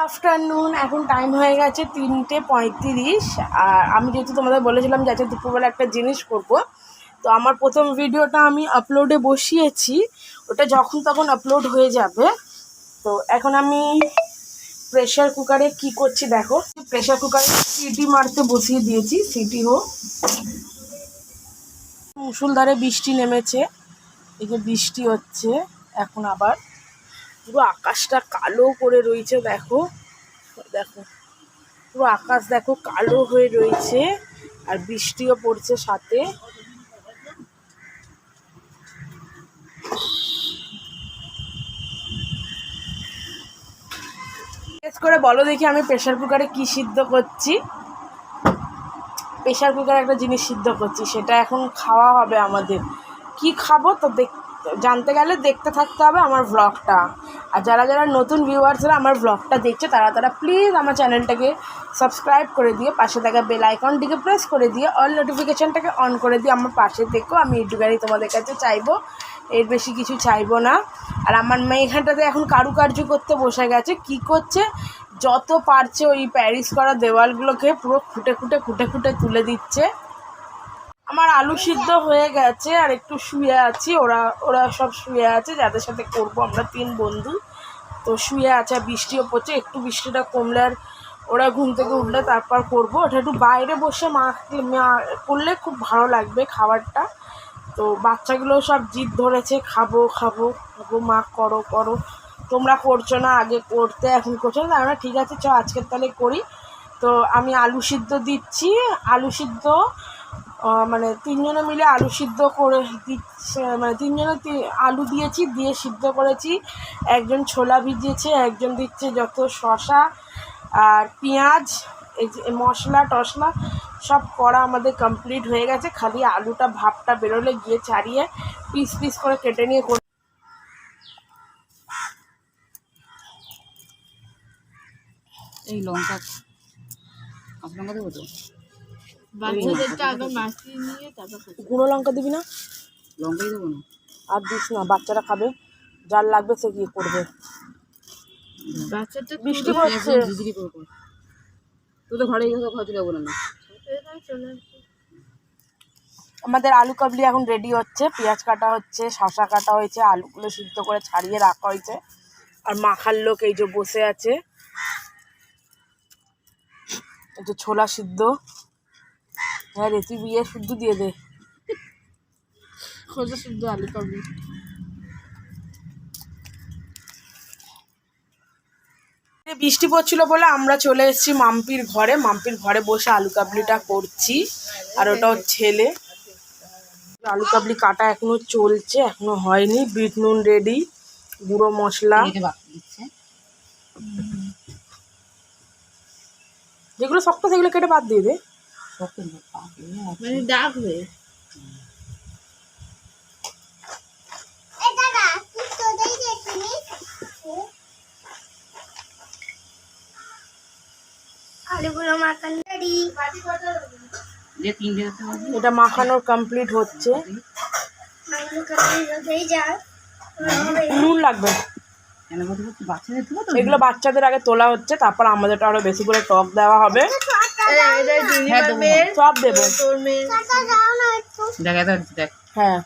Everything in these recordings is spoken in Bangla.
আফটারনুন, এখন টাইম হয়ে গেছে 3:35। আর আমি যেহেতু তোমাদের বলেছিলাম যে আজকে দুপুরবেলা একটা জিনিস করব, তো আমার প্রথম ভিডিওটা আমি আপলোডে বসিয়েছি, ওটা যখন তখন আপলোড হয়ে যাবে। তো এখন আমি প্রেশার কুকারে কি করছি দেখো। প্রেশার কুকারে সিটি মারতে বসিয়ে দিয়েছি, সিটি হোক। মুষলধারে বৃষ্টি নেমেছে, এই যে বৃষ্টি হচ্ছে এখন। আবার পুরো আকাশটা কালো করে রয়েছে, দেখো দেখো পুরো আকাশ দেখো কালো হয়ে রয়েছে, আর বৃষ্টিও পড়ছে সাথে। করে বলো দেখি আমি প্রেশার কুকারে কি সিদ্ধ করছি। প্রেশার কুকারে একটা জিনিস সিদ্ধ করছি, সেটা এখন খাওয়া হবে আমাদের। কি খাবো তো জানতে গেলে দেখতে থাকতে হবে আমার ব্লগটা। আর যারা যারা নতুন ভিউয়ার্সরা আমার ব্লগটা দেখছে তারা প্লিজ আমার চ্যানেলটাকে সাবস্ক্রাইব করে দিয়ে পাশে থাকা বেল আইকনটিকে প্রেস করে দিয়ে অল নোটিফিকেশানটাকে অন করে দিয়ে আমার পাশে দেখো। আমি এইটুকানি তোমাদের কাছে চাইবো, এর বেশি কিছু চাইবো না। আর আমার মেয়ে এখানটাতে এখন কারুকার্য করতে বসে গেছে। কি করছে, যত পারছে ওই প্যারিস করা দেওয়ালগুলোকে পুরো খুঁটে খুঁটে তুলে দিচ্ছে। আমার আলু সিদ্ধ হয়ে গেছে, আর একটু শুয়ে আছি। ওরা সব শুয়ে আছে, যাদের সাথে করব আমরা 3 বন্ধু। তো শুয়ে আছে, বৃষ্টিও পড়ছে। একটু বৃষ্টিটা কমলে আর ওরা ঘুম থেকে উঠলে তারপর করব। ওটা একটু বাইরে বসে মা করলে খুব ভালো লাগবে খাবারটা। তো বাচ্চাগুলো সব জিদ ধরেছে, খাবো মা, করো। তোমরা করছো না, আগে করতে, এখন করছো না। আমরা ঠিক আছে, আজকের তাহলে করি। তো আমি আলু সিদ্ধ দিচ্ছি। আলু সিদ্ধ মানে 3 জনে মিলে আলু সিদ্ধ করে দিচ্ছে, মানে 3 জনে আলু দিয়েছি, দিয়ে সিদ্ধ করেছি। একজন ছোলা ভিজিয়েছে, একজন দিচ্ছে যত শসা আর পেঁয়াজ, এই যে মশলা টশলা সব করা আমাদের কমপ্লিট হয়ে গেছে। খালি আলুটা ভাপটা বেরোলে গিয়ে ছাড়িয়ে পিস করে কেটে নিয়ে এই লঙ্কা দেবো তো, বাচ্চাদেরটা আগে মাখিয়ে নিয়ে তারপর গুঁড়ো লঙ্কা দিবি না? লঙ্কাই দেবো না, আর দিস না, বাচ্চারা খাবে, যার লাগবে সে গিয়ে করবে। বাচ্চাটা বৃষ্টি পড়ছে, ঝিঝিরি করে কর। তুই তো ঘরে গিয়ে ঘরে যাবো না। আমাদের আলু কাবলি এখন রেডি হচ্ছে। পেঁয়াজ কাটা হচ্ছে, শসা কাটা হয়েছে, আলুগুলো সিদ্ধ করে ছাড়িয়ে রাখা হয়েছে। আর মাখার লোক এই যে বসে আছে। এই যে ছোলা সিদ্ধ। হ্যাঁ রে, তুই বিয়ে শুদ্ধ দিয়ে দে, খোঁজা শুদ্ধ আলু কাবলি। বৃষ্টি পড়ছিল বলে আমরা চলে এসেছি মাম্পির ঘরে বসে আলু কাবলিটা করছি। আর ওটাও ছেলে। আলু কাবলি কাটা এখনো চলছে, এখনো হয়নি। বিট নুন রেডি, গুঁড়ো মশলা, যেগুলো শক্ত সেগুলো কেটে বাদ দিয়ে দে। মানে দাগ হয়ে এটা মাখানোর কমপ্লিট হচ্ছে। নুন লাগবে, এগুলো বাচ্চাদের আগে তোলা হচ্ছে, তারপর আমাদেরটা আরো বেশি করে টক দেওয়া হবে। সব দেবো, হ্যাঁ।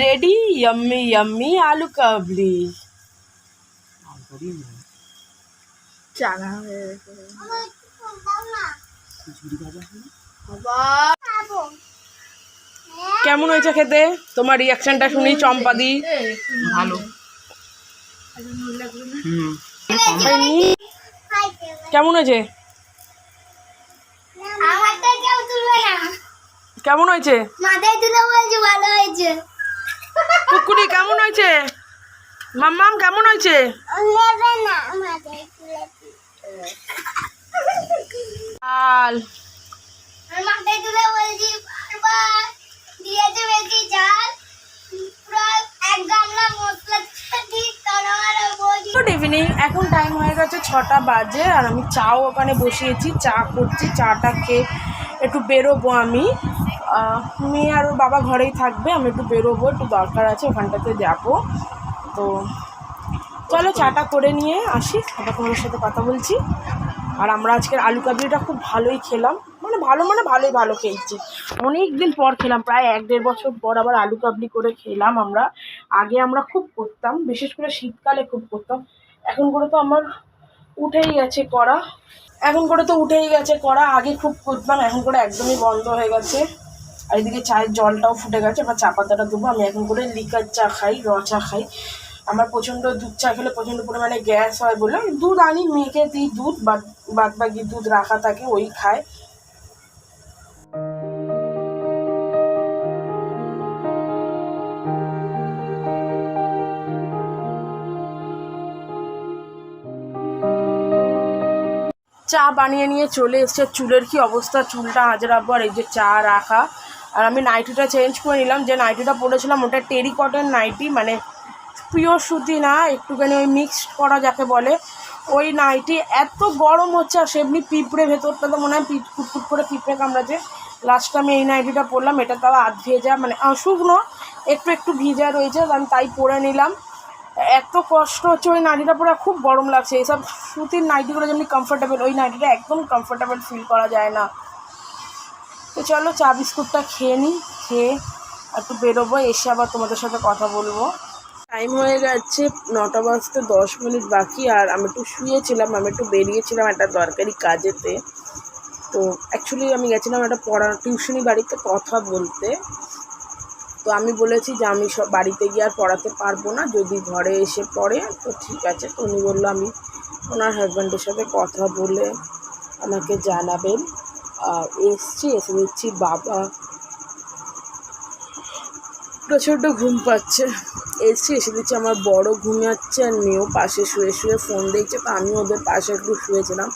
রেডি ইয়াম্মি ইয়াম্মি আলু কাবলি। চানা হয়ে গেছে। কেমন হয়েছে খেতে? তোমার রিয়াকশনটা শুনি চম্পাদি। ভালো। কেমন হয়েছে? কেমন হয়েছে? কুকুরি কেমন হয়েছে? মাম্মাম কেমন হয়েছে? আর গুড ইভিনিং, এখন টাইম হয়ে গেছে 6টা বাজে। আর আমি চাও ওখানে বসিয়েছি, চা করছি। চাটা খেয়ে একটু বেরোবো আমি। মেয়ে আর ওর বাবা ঘরেই থাকবে, আমি একটু বেরোবো, একটু দরকার আছে, ওখানটাতে যাবো। তো চলো চাটা করে নিয়ে আসি, আবার তোমাদের সাথে কথা বলছি। আর আমরা আজকের আলু কাবলিটা খুব ভালোই খেলাম, মানে ভালো খেয়েছি। অনেক দিন পর খেলাম, প্রায় 1-1.5 বছর পর আবার আলু কাবলি করে খেলাম আমরা। আগে আমরা খুব করতাম, বিশেষ করে শীতকালে খুব করতাম। এখন করে তো উঠেই গেছে করা। আগে খুব করতাম, এখন করে একদমই বন্ধ হয়ে গেছে। আর এদিকে চায়ের জলটাও ফুটে গেছে, এবার চা পাতাটা দেবো। আমি এখন করে লিকার চা খাই, চা খাই। আমার প্রচণ্ড দুধ চা খেলে প্রচণ্ড পরিমাণে গ্যাস হয় বলে দুধ আনি, মেয়েকে দিই দুধ, বাদ বাকি দুধ রাখা থাকে, ওই খায়। চা বানিয়ে নিয়ে চলে এসছে। চুলের কি অবস্থা, চুলটা আজরাবো। আর এই যে চা রাখা, আর আমি নাইটিটা চেঞ্জ করে নিলাম। যে নাইটিটা পরেছিলাম ওটা টেরিকটের নাইটি, মানে পিওর সুতি না, একটুখানি ওই মিক্সড করা যাকে বলে ওই নাইটি। এত গরম হচ্ছে, আর সেমনি পিঁপড়ে, ভেতরটা তো মনে হয় ফুটফুট করে পিঁপড়ে কামড়াচ্ছে। লাস্টে আমি এই নাইটিটা পরলাম, এটা তাও আধ ভেজা, মানে শুকনো, একটু ভিজা রয়েছে, আমি তাই পরে নিলাম। এত কষ্ট হচ্ছে ওই নাইটিটা পরে, খুব গরম লাগছে। এইসব সুতির নাইটিগুলো যেমনি কমফোর্টেবল, ওই নাইটিটা একদম কমফোর্টেবল ফিল করা যায় না। তো চলো চা বিস্কুটটা খেয়ে নিই, খেয়ে একটু বেরোবো, এসে আবার তোমাদের সাথে কথা বলবো। টাইম হয়ে গেছে 9টা বাজতে 10 মিনিট বাকি। আর আমি একটু শুয়েছিলাম, আমি একটু বেরিয়েছিলাম একটা দরকারি কাজেতে। তো অ্যাকচুয়ালি আমি গেছিলাম একটা টিউশনি বাড়িতে কথা বলতে। তো আমি বলেছি যে আমি সব বাড়িতে গিয়ে আর পড়াতে পারবো না, যদি ঘরে এসে পড়ে তো ঠিক আছে। তো উনি বললো আমি ওনার হাজব্যান্ডের সাথে কথা বলে আমাকে জানাবেন। আর এসে দেখছি বাবা প্রচণ্ড ঘুম পাচ্ছে। এসে দেখছি আমার বড় ঘুমিয়াচ্ছে, আর মেয়েও পাশে শুয়ে ফোন দেখছে। তো আমি ওদের পাশে একটু শুয়েছিলাম।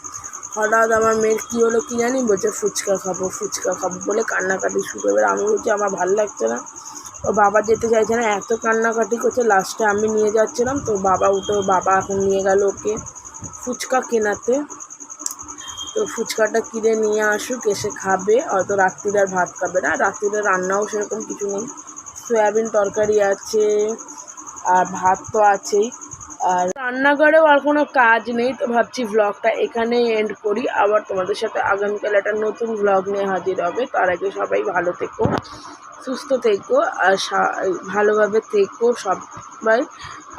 হঠাৎ আমার মেয়ের কী হলো কি জানি, বলছে ফুচকা খাবো বলে কান্নাকাটি শুরু। এবার আমি বলছি আমার ভালো লাগছে না, ও বাবা যেতে চাইছে না, এত কান্নাকাটি করছে। লাস্টে আমি নিয়ে যাচ্ছিলাম, তো বাবা বাবা এখন নিয়ে গেল ওকে ফুচকা কেনাতে। তো ফুচকাটা কিনে নিয়ে আসুক, এসে খাবে। হয়তো রাত্রিরে আর ভাত খাবে না, রাত্রিরে রান্নাও সেরকম কিছু নেই, সয়াবিন তরকারি আছে আর ভাত তো আছেই। আর রান্নাঘরেও আর কোনো কাজ নেই। তো ভাবছি ব্লগটা এখানেই এন্ড করি, আবার তোমাদের সাথে আগামীকাল একটা নতুন ব্লগ নিয়ে হাজির হবে। তার আগে সবাই ভালো থেকো, সুস্থ থেকো, আর ভালোভাবে থেকো সবাই।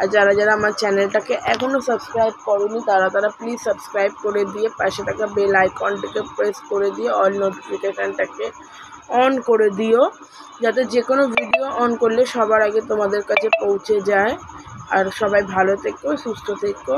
আর যারা আমার চ্যানেলটাকে এখনও সাবস্ক্রাইব করোনি তারা প্লিজ সাবস্ক্রাইব করে দিয়ে পাশে থাকা বেল আইকনটাকে প্রেস করে দিয়ে অল নোটিফিকেশানটাকে অন করে দিও, যাতে যে কোনো ভিডিও অন করলে সবার আগে তোমাদের কাছে পৌঁছে যায়। আর সবাই ভালো থেকো, সুস্থ থেকো।